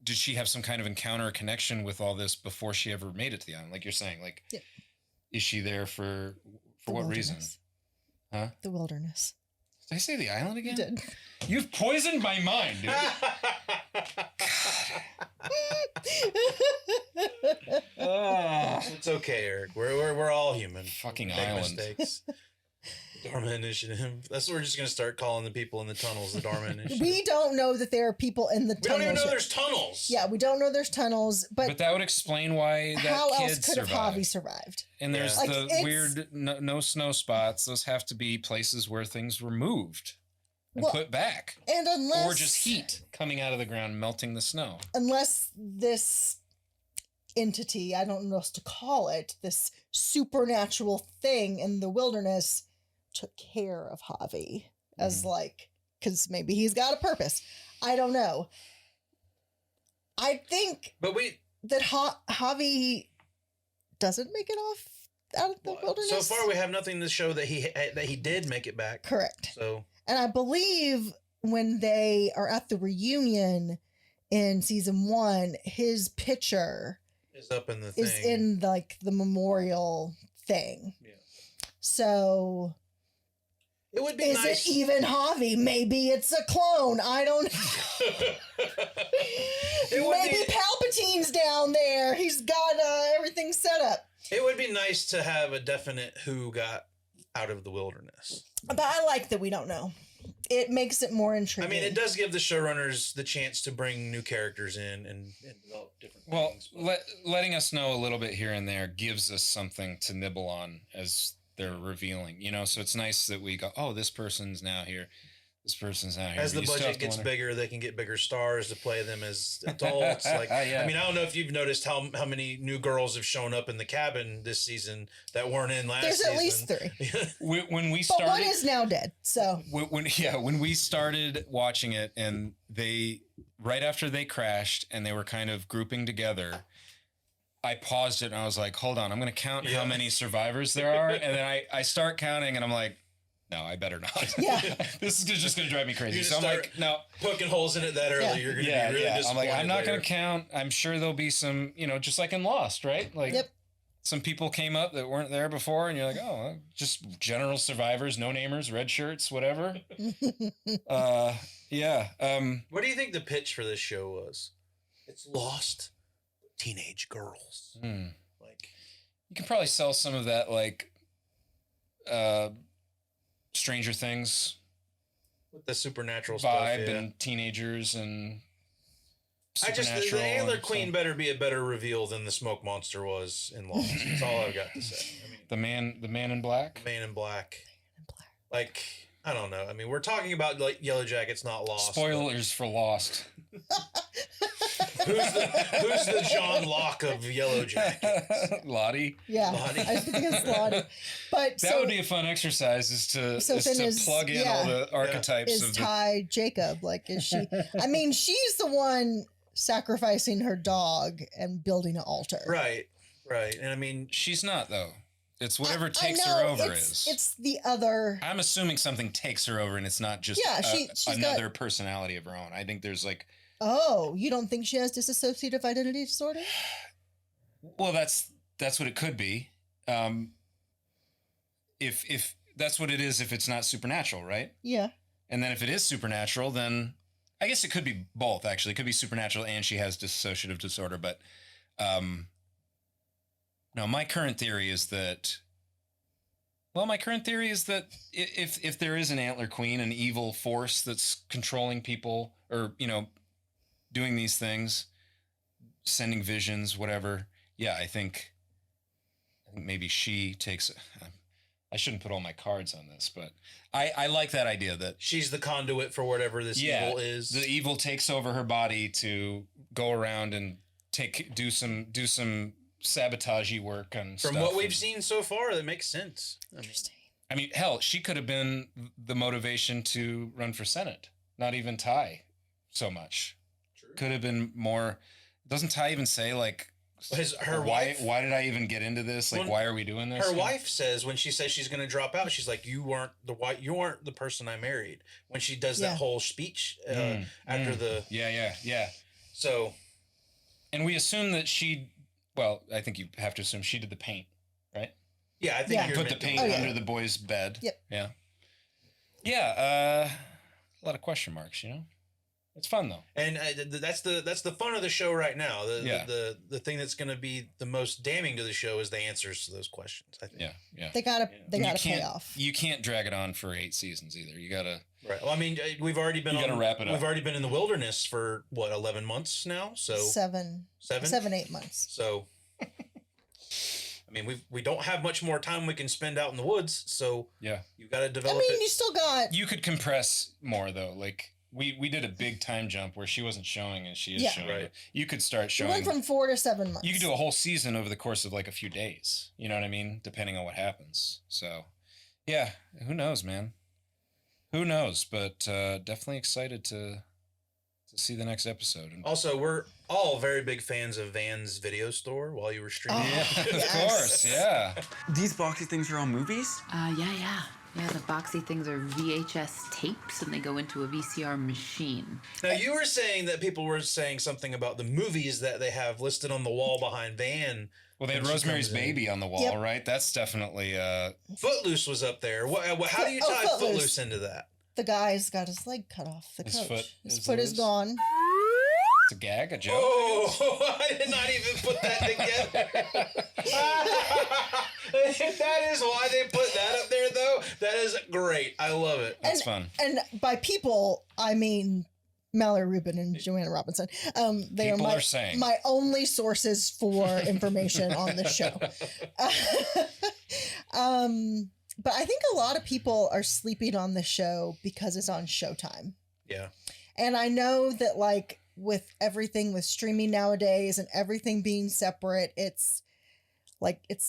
A: did she have some kind of encounter or connection with all this before she ever made it to the island? Like you're saying, is she there for what reason? Huh?
B: The wilderness.
A: Did I say the island again?
B: You did.
A: You've poisoned my mind, dude.
C: It's okay, Eric. We're all human.
A: Fucking
C: Make
A: island.
C: mistakes. Dharma Initiative. That's what we're just going to start calling the people in the tunnels the Dharma Initiative.
B: We don't know that there are people in the
C: We
B: tunnels.
C: don't even know
B: yet.
C: there's tunnels.
B: Yeah, we don't know there's tunnels, but
A: But that would explain why that
B: how
A: kid
B: else could have
A: survived.
B: Javi survived?
A: And there's
B: Like,
A: the
B: it's-
A: weird no snow spots. Those have to be places where things were moved and
B: Well,
A: put back.
B: And unless
A: Or just heat coming out of the ground, melting the snow.
B: unless this entity, I don't know what else to call it, this supernatural thing in the wilderness took care of Javi as because maybe he's got a purpose. I don't know. I think that Javi doesn't make it off out of the wilderness.
C: So far, we have nothing to show that he did make it back.
B: Correct.
C: So,
B: and I believe when they are at the reunion in season 1, his picture
C: is up in the thing.
B: is in the memorial thing.
C: Yeah.
B: So
C: it would be
B: is
C: nice.
B: it even Javi? Maybe it's a clone. I don't know. Maybe Palpatine's down there. He's got everything set up.
C: It would be nice to have a definite who got out of the wilderness.
B: But I like that we don't know. It makes it more intriguing.
C: I mean, it does give the showrunners the chance to bring new characters in and develop different things.
A: Letting us know a little bit here and there gives us something to nibble on as they're revealing, so it's nice that we go, oh, this person's now here. This person's now here.
C: As the
A: You still have
C: budget
A: to
C: gets
A: wonder-
C: bigger, they can get bigger stars to play them as adults.
A: Yeah.
C: I mean, I don't know if you've noticed how many new girls have shown up in the cabin this season that weren't in last
B: There's
C: season.
B: at least 3.
A: When we
B: But
A: started,
B: one is now dead. So
A: when we started watching it, and right after they crashed and they were kind of grouping together, I paused it and I was like, hold on, I'm going to count how many survivors there are. And then I start counting and I'm like, no, I better not.
B: Yeah.
A: This is just going to drive me crazy.
C: You're
A: So I'm
C: gonna
A: like, no.
C: Poking holes in it that early,
B: Yeah.
C: you're going to be really disappointed.
A: I'm like, I'm not
C: later.
A: going to count. I'm sure there'll be some, just like in Lost, right? Like
B: Yep.
A: some people came up that weren't there before and you're like, oh, just general survivors, no namers, red shirts, whatever. Yeah.
C: What do you think the pitch for this show was? It's Lost teenage girls. Like,
A: you can probably sell some of that, like, Stranger Things
C: with the supernatural
A: vibe
C: stuff, yeah.
A: and teenagers and
C: The
A: supernatural.
C: Antler
A: and
C: Queen
A: stuff.
C: better be a better reveal than the Smoke Monster was in Lost. That's all I've got to say. I mean,
A: the man in black.
C: Man in Black. Like, I don't know. I mean, we're talking about like Yellowjackets, not Lost.
A: Spoilers for Lost.
C: Who's the John Locke of Yellowjackets?
A: Lottie.
B: yeah,
C: Lottie.
B: I think it's Lottie. But
A: That would be a fun exercise is to plug in all the archetypes
B: is
A: of the
B: Ty Jacob. Like, is she? I mean, she's the one sacrificing her dog and building an altar.
C: Right. And I mean,
A: she's not though. It's whatever
B: I
A: takes
B: know,
A: her over
B: it's,
A: is.
B: It's the other.
A: I'm assuming something takes her over and it's not just
B: she's
A: another personality of her own. I think there's like,
B: Oh, you don't think she has dissociative identity disorder?
A: well, that's what it could be. If that's what it is, if it's not supernatural, right?
B: Yeah.
A: And then if it is supernatural, then I guess it could be both, actually. It could be supernatural and she has dissociative disorder. But no, my current theory is that if there is an antler queen, an evil force that's controlling people or, doing these things, sending visions, whatever. Yeah, I think maybe she takes... I shouldn't put all my cards on this, but I like that idea that
C: she's the conduit for whatever this evil is.
A: The evil takes over her body to go around and do some sabotage work on stuff.
C: From what we've seen so far, that makes sense.
B: Interesting.
A: I mean, hell, she could have been the motivation to run for Senate. Not even Ty so much. True. Could have been more. Doesn't Ty even say like, why did I even get into this? Like, why are we doing this?
C: Her wife says, when she says she's going to drop out, she's like, you weren't the person I married. When she does that whole speech after the...
A: Yeah.
C: So...
A: And we assume that I think you have to assume she did the paint, right?
C: Yeah, I think
A: put the paint under the boy's bed.
B: Yep.
A: Yeah. Yeah, a lot of question marks, It's fun though,
C: and that's the fun of the show right now. The thing that's going to be the most damning to the show is the answers to those questions. I think.
B: Yeah. They gotta pay off.
A: You can't drag it on for 8 seasons either. You gotta.
C: Right. Well, I mean, we've already been.
A: Wrap it up.
C: We've already been in the wilderness for 11 months now. So
B: 7-8 months.
C: So. I mean, we don't have much more time we can spend out in the woods. So
A: yeah,
C: you got to develop.
B: You still got.
A: You could compress more though, like. We did a big time jump where she wasn't showing and she is showing. Right. You could start showing.
B: We went from 4 to 7 months.
A: You could do a whole season over the course of like a few days. You know what I mean? Depending on what happens. So, yeah, who knows, man? Who knows? But definitely excited to see the next episode.
C: Also, we're all very big fans of Van's video store while you were streaming.
A: Of course, yeah.
D: These boxy things are all movies?
K: Yeah. Yeah, the boxy things are VHS tapes, and they go into a VCR machine.
C: Now, you were saying that people were saying something about the movies that they have listed on the wall behind Van.
A: Well, they had Rosemary's Baby on the wall, right? That's definitely...
C: Footloose was up there. How do you tie Footloose into that?
B: The guy's got his leg cut off. His foot is gone.
A: It's a gag, a joke.
C: Oh, I did not even put that together. If that is why they put that up there, though, that is great. I love it.
A: That's fun.
B: And by people, I mean Mallory Rubin and Joanna Robinson. They are my only sources for information on this show. But I think a lot of people are sleeping on the show because it's on Showtime.
C: Yeah.
B: And I know that, like, with everything with streaming nowadays and everything being separate, it's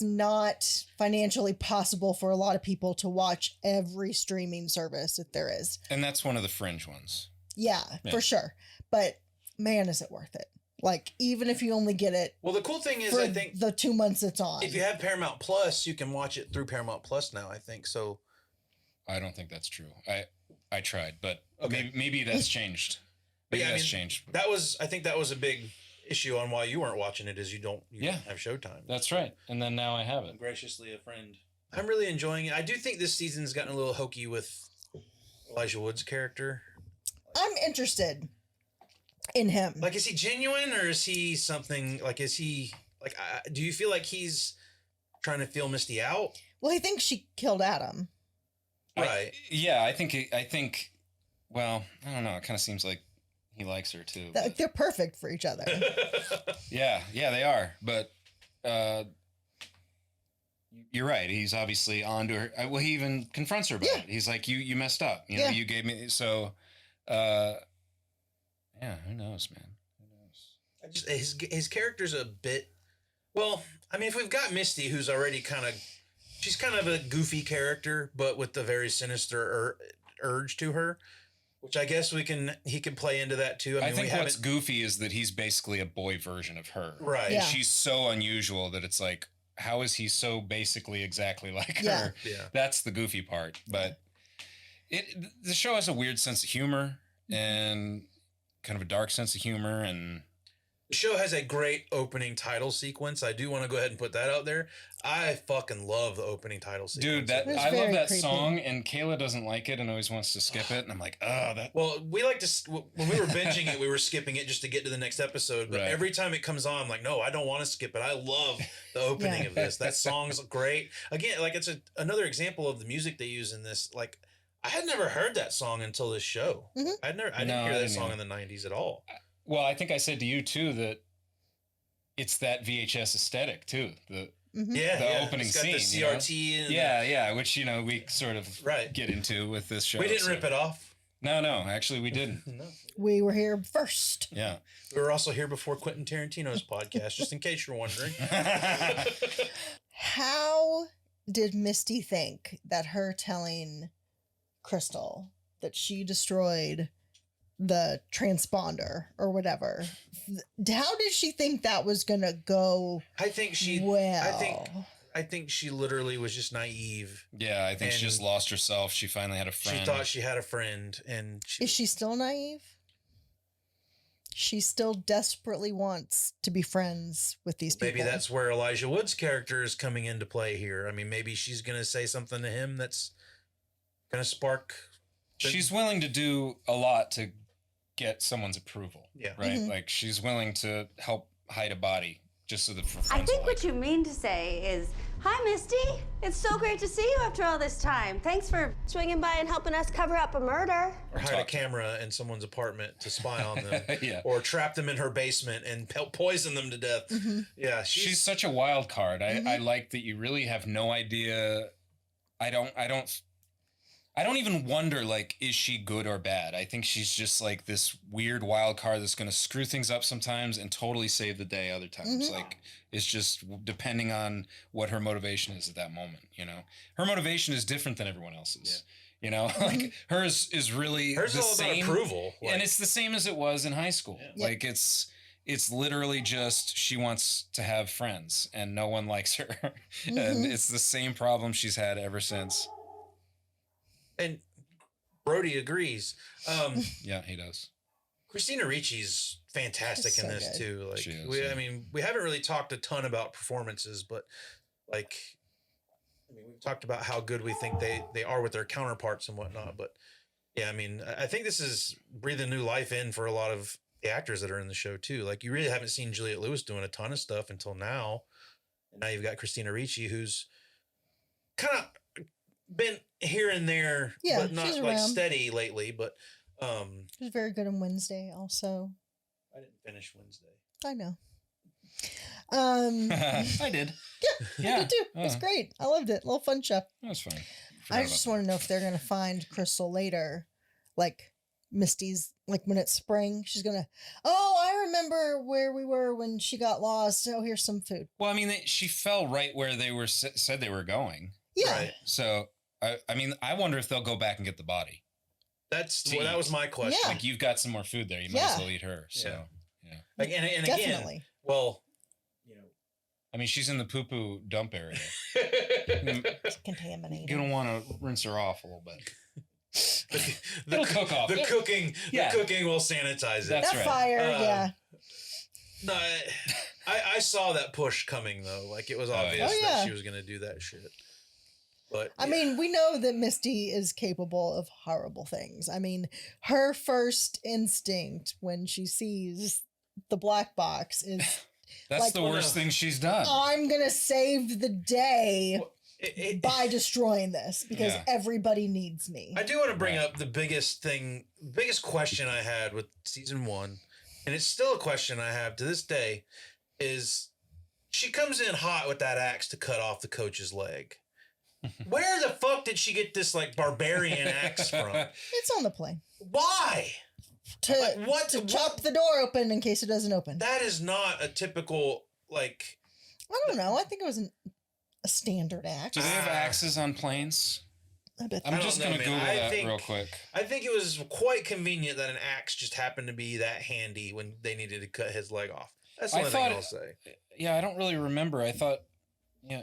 B: not financially possible for a lot of people to watch every streaming service if there is.
A: And that's one of the fringe ones.
B: Yeah, for sure. But man, is it worth it? Like, even if you only get it.
C: Well, the cool thing is,
B: for
C: I think
B: the 2 months it's on.
C: If you have Paramount Plus, you can watch it through Paramount Plus now, I think. So
A: I don't think that's true. I tried, but maybe that's changed. Maybe that's changed.
C: I think that was a big issue on why you weren't watching it, is you don't have Showtime.
A: That's right. And then now I have it.
C: Graciously a friend. I'm really enjoying it. I do think this season's gotten a little hokey with Elijah Wood's character.
B: I'm interested in him.
C: Like, is he genuine or is he something like, do you feel like he's trying to feel Misty out?
B: Well, he thinks she killed Adam.
C: Right.
A: I think, well, I don't know. It kind of seems like he likes her too.
B: They're perfect for each other.
A: Yeah, they are. But you're right. He's obviously on to her. Well, he even confronts her about it. He's like, you messed up. You know, you gave me. So, who knows, man? Who knows?
C: His character's a bit. Well, I mean, if we've got Misty, who's already she's kind of a goofy character, but with the very sinister urge to her. Which I guess he can play into that too.
A: I think what's goofy is that he's basically a boy version of her.
C: Right.
A: And she's so unusual that it's like, how is he so basically exactly like her?
C: Yeah.
A: That's the goofy part. But the show has a weird sense of humor and kind of a dark sense of humor. And
C: The show has a great opening title sequence. I do want to go ahead and put that out there. I fucking love the opening title sequence.
A: Dude, I love that song, and Kayla doesn't like it and always wants to skip it. And I'm like, oh, that.
C: Well, we like to, when we were binging it, we were skipping it just to get to the next episode. But every time it comes on, I'm like, no, I don't want to skip it. I love the opening of this. That song's great. Again, like it's another example of the music they use in this. Like, I had never heard that song until this show. I didn't hear that song in the 90s at all.
A: Well, I think I said to you too that it's that VHS aesthetic too. The opening
C: it's got
A: scene,
C: the CRT,
A: and which we sort of get into with this show.
C: We didn't rip it off.
A: No, actually we didn't.
C: No.
B: We were here first.
A: Yeah,
C: we were also here before Quentin Tarantino's podcast, just in case you're wondering.
B: How did Misty think that her telling Crystal that she destroyed the transponder or whatever, how did she think that was gonna go?
C: I think she I think she literally was just naive.
A: Yeah, I think she just lost herself. She finally had a friend.
C: She thought she had a friend, and
B: is she still naive? She still desperately wants to be friends with these people.
C: Maybe that's where Elijah Wood's character is coming into play here. I mean, maybe she's gonna say something to him that's gonna spark.
A: She's willing to do a lot to get someone's approval.
C: Yeah.
A: Right? Like she's willing to help hide a body just so that
L: I think what you mean to say is, hi, Misty. It's so great to see you after all this time. Thanks for swinging by and helping us cover up a murder.
C: Or hide a camera in someone's apartment to spy on them. Or trap them in her basement and poison them to death. Yeah.
A: She's such a wild card. I like that you really have no idea. I don't even wonder, like, is she good or bad? I think she's just like this weird wild card that's going to screw things up sometimes and totally save the day other times. Like, it's just depending on what her motivation is at that moment, Her motivation is different than everyone else's, Like, hers is really
C: hers
A: the
C: is all
A: same.
C: about approval.
A: And it's the same as it was in high school. Yeah. Like, it's literally just she wants to have friends and no one likes her. And it's the same problem she's had ever since.
C: And Brody agrees.
A: Yeah, he does.
C: Christina Ricci's fantastic
B: She's
C: in
B: so
C: this
B: good.
C: too. Like
A: She is,
C: I mean, we haven't really talked a ton about performances, but like, I mean, we've talked about how good we think they are with their counterparts and whatnot. But yeah, I mean, I think this is breathing new life in for a lot of the actors that are in the show too. Like, you really haven't seen Juliette Lewis doing a ton of stuff until now, and now you've got Christina Ricci, who's kind of been here and there, but not like
B: around.
C: steady lately. But
B: She's very good on Wednesday also.
C: I didn't finish Wednesday.
B: I know.
A: I did.
B: Yeah, I did too. It's great. I loved it. Little fun show.
A: That was fun.
B: I just want to know if they're gonna find Crystal later, like Misty's, like when it's spring, she's gonna. Oh, I remember where we were when she got lost. Oh, here's some food.
A: Well, I mean, she fell right where they were said they were going.
B: Yeah.
C: Right.
A: So, I mean, I wonder if they'll go back and get the body.
C: That was my question.
B: Yeah.
A: Like, you've got some more food there. You might as well eat her. So, yeah.
C: Like, and
B: Definitely.
C: again, well,
A: I mean, she's in the poo-poo dump area.
B: It's contaminated.
A: You're going to want to rinse her off a little bit.
C: the
A: cook off.
C: The cooking will sanitize it.
A: That's
B: that
A: right.
B: fire, yeah.
C: No, I saw that push coming though. Like, it was obvious that she was going to do that shit. But
B: I mean, we know that Misty is capable of horrible things. I mean, her first instinct when she sees the black box is
A: that's
B: like,
A: the worst thing she's done.
B: I'm going to save the day by destroying this because everybody needs me.
C: I do want to bring up the biggest question I had with season 1, and it's still a question I have to this day, is she comes in hot with that axe to cut off the coach's leg. Where the fuck did she get this like barbarian axe from?
B: It's on the plane.
C: Why?
B: To chop the door open in case it doesn't open.
C: That is not a typical, like...
B: I don't know. I think it was a standard axe.
A: Do they have axes on planes? I'm just going to Google that real quick.
C: I think it was quite convenient that an axe just happened to be that handy when they needed to cut his leg off. That's the only thing I'll say.
A: Yeah, I don't really remember. I thought,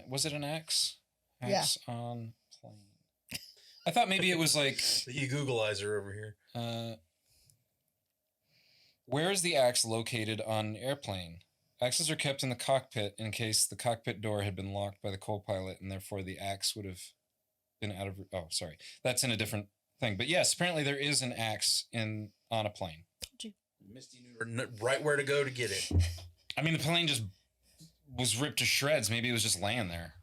A: was it an axe? Axe on plane. I thought maybe it was like...
C: You Googleizer over here.
A: Where is the axe located on an airplane? Axes are kept in the cockpit in case the cockpit door had been locked by the co-pilot, and therefore the axe would have been out of... Oh, sorry. That's in a different thing. But yes, apparently there is an axe on a plane.
C: Misty knew right where to go to get it.
A: I mean, the plane just was ripped to shreds. Maybe it was just laying there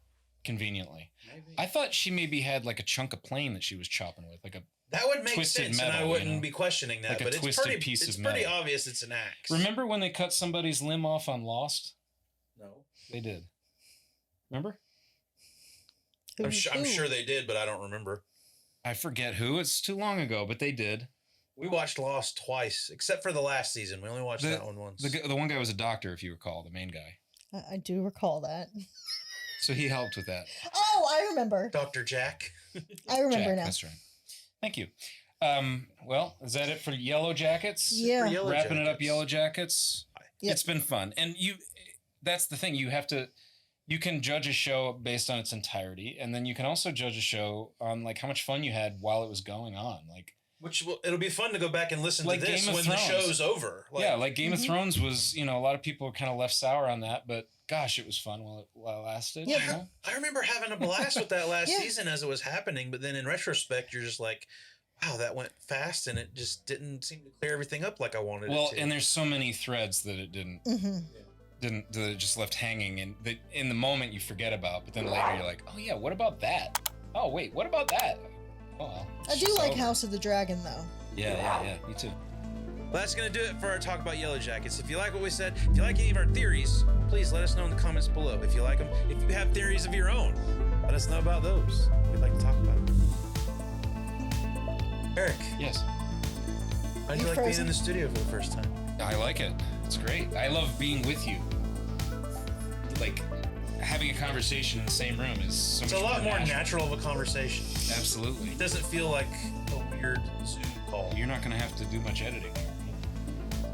A: conveniently. Maybe. I thought she maybe had like a chunk of plane that she was chopping with, like a
C: that would make sense,
A: metal,
C: and I wouldn't be questioning that.
A: Like
C: but
A: a twisted piece of metal.
C: It's pretty obvious it's an axe.
A: Remember when they cut somebody's limb off on Lost?
C: No,
A: they did. Remember?
C: I'm sure they did, but I don't remember.
A: I forget who. It's too long ago, but they did.
C: We watched Lost twice, except for the last season. We only watched that one once.
A: The one guy was a doctor, if you recall, the main guy.
B: I do recall that.
A: So he helped with that.
B: Oh, I remember.
C: Dr. Jack.
B: I remember
A: Jack,
B: now.
A: That's right. Thank you. Well, is that it for Yellowjackets?
B: Yeah.
A: Wrapping it up, Yellowjackets.
B: Yep.
A: It's been fun. And that's the thing. You can judge a show based on its entirety, and then you can also judge a show on like how much fun you had while it was going on. Like,
C: it'll be fun to go back and listen
A: like
C: to this
A: Game of
C: when
A: Thrones.
C: the show's over.
A: Like Game of Thrones was, a lot of people kind of left sour on that, but gosh, it was fun while it lasted.
B: Yeah.
A: You know?
C: I remember having a blast with that last season as it was happening, but then in retrospect, you're just like, wow, that went fast, and it just didn't seem to clear everything up like I wanted it to.
A: Well, and there's so many threads that it didn't. That it just left hanging, and that in the moment you forget about, but then later you're like, oh yeah, what about that? Oh wait, what about that? Oh well.
B: I do like House of the Dragon though.
A: Yeah, me too.
C: Well, that's going to do it for our talk about Yellowjackets. If you like what we said, if you like any of our theories, please let us know in the comments below. If you like them, if you have theories of your own, let us know about those. We'd like to talk about them. Eric.
A: Yes.
C: How'd you like being in the studio for the first time?
A: I like it. It's great. I love being with you. Like, having a conversation in the same room is so much
C: It's a lot more natural of a conversation.
A: Absolutely.
C: It doesn't feel like a weird Zoom call.
A: You're not going to have to do much editing.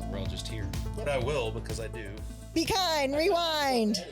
A: We're all just here.
C: But I will, because I do.
B: Be kind, rewind.